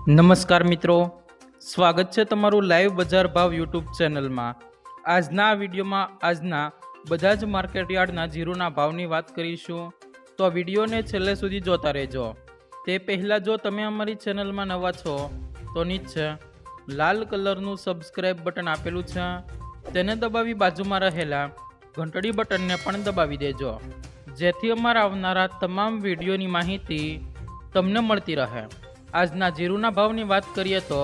નમસ્કાર મિત્રો, સ્વાગત છે તમારું લાઈવ બજાર ભાવ યુટ્યુબ ચેનલમાં। આજના આ વિડીયોમાં આજના બધા જ માર્કેટયાર્ડના જીરુના ભાવની વાત કરીશું, તો વિડીયોને છેલ્લે સુધી જોતા રહેજો। તે પહેલાં જો તમે અમારી ચેનલમાં નવા છો તો નીચે લાલ કલરનું સબસ્ક્રાઈબ બટન આપેલું છે, તેને દબાવી બાજુમાં રહેલા ઘંટડી બટનને પણ દબાવી દેજો, જેથી અમારા આવનારા તમામ વિડીયોની માહિતી તમને મળતી રહે। આજના જીરુના ભાવની વાત કરીએ તો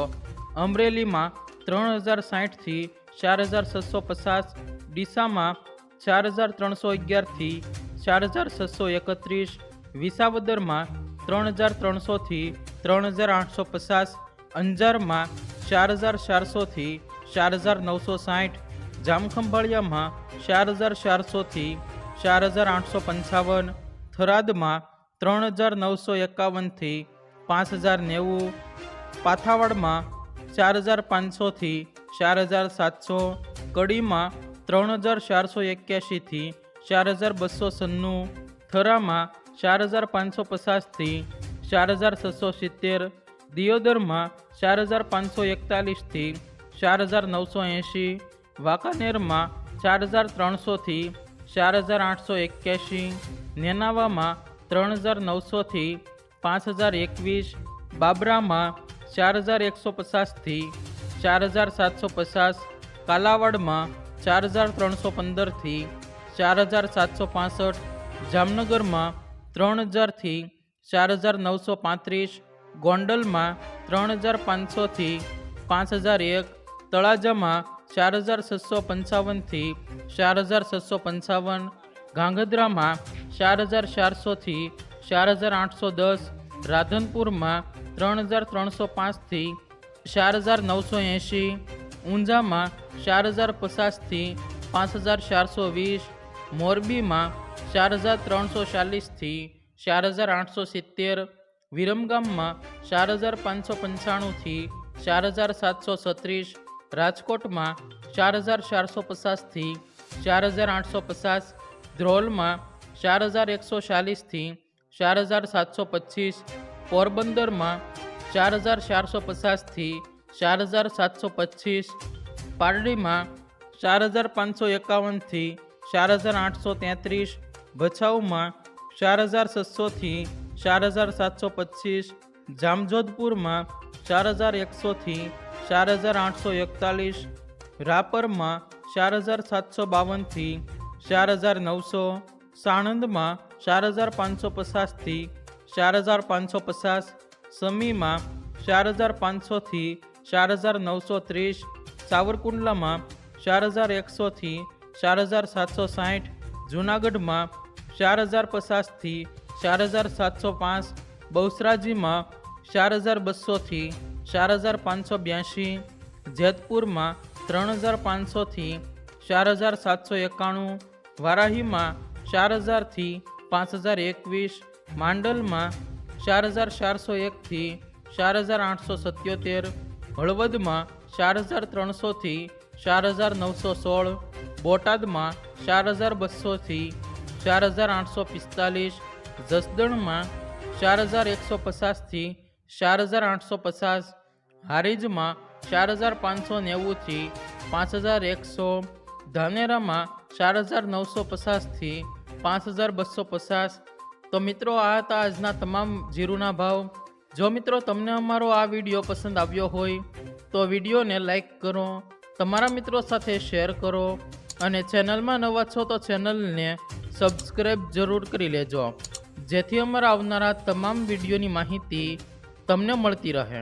અમરેલીમાં 3060 થી 4650, ડીસામાં 4311 થી 4631, વિસાવદરમાં 3300 થી 3850, અંજારમાં 4400 થી 4960, જામખંભાળિયામાં 4400 થી 4855, થરાદમાં 3951 થી 5090, પાથાવાડમાં 4500 થી 4700, કડીમાં 3481 થી 4296, થરામાં 4550 થી 4670, દિયોદરમાં 4541 થી 4980, વાંકાનેરમાં 4300 થી 4881, નેનાવામાં 3900 થી 5021, બાબરામાં 4150 થી 4750, કાલાવાડમાં 4315 થી 4765, જામનગરમાં 3000 થી 4935, ગોંડલમાં 3500 થી 5001, તળાજામાં 4655 થી 4655, ગાંગધ્રામાં 4400 થી 4810, રાધનપુરમાં 3305 થી 4980, ઊંઝામાં 4050 થી 5420, મોરબીમાં 4340 થી 4870, વિરમગામમાં 4595 થી 4736, રાજકોટમાં 4450 થી 4850, ધ્રોલમાં 4140 થી 4725, પોરબંદરમાં 4450 થી 4725, પારડીમાં 4551 થી 4833, ભચાઉમાં 4600 થી 4725, જામજોધપુરમાં 4100 થી 4841, રાપરમાં 4752 થી 4900, સાણંદમાં 4550 થી 4550, સમીમાં 4500 થી 4930, સાવરકુંડલામાં 4100 થી 4760, જૂનાગઢમાં 4050 થી 4705, બહુસરાજીમાં 4200 થી 4582, જેતપુરમાં 3500 થી 4791, વારાહીમાં 4000 થી 5021, માંડલમાં 4401 થી 4877, હળવદમાં 4300 થી 4916, બોટાદમાં 4200 થી 4845, જસદણમાં 4150 થી 4850, હારીજમાં 4590 થી 5100, ધાનેરામાં 4950 થી 5250। તો મિત્રો, આ હતા આજના તમામ જીરુના ભાવ। જો મિત્રો તમને અમારો આ વિડીયો પસંદ આવ્યો હોય તો વિડીયોને લાઈક કરો, તમારા મિત્રો સાથે શેર કરો, અને ચેનલમાં નવા છો તો ચેનલને સબસ્ક્રાઈબ જરૂર કરી લેજો, જેથી અમારા આવનારા તમામ વિડીયોની માહિતી તમને મળતી રહે।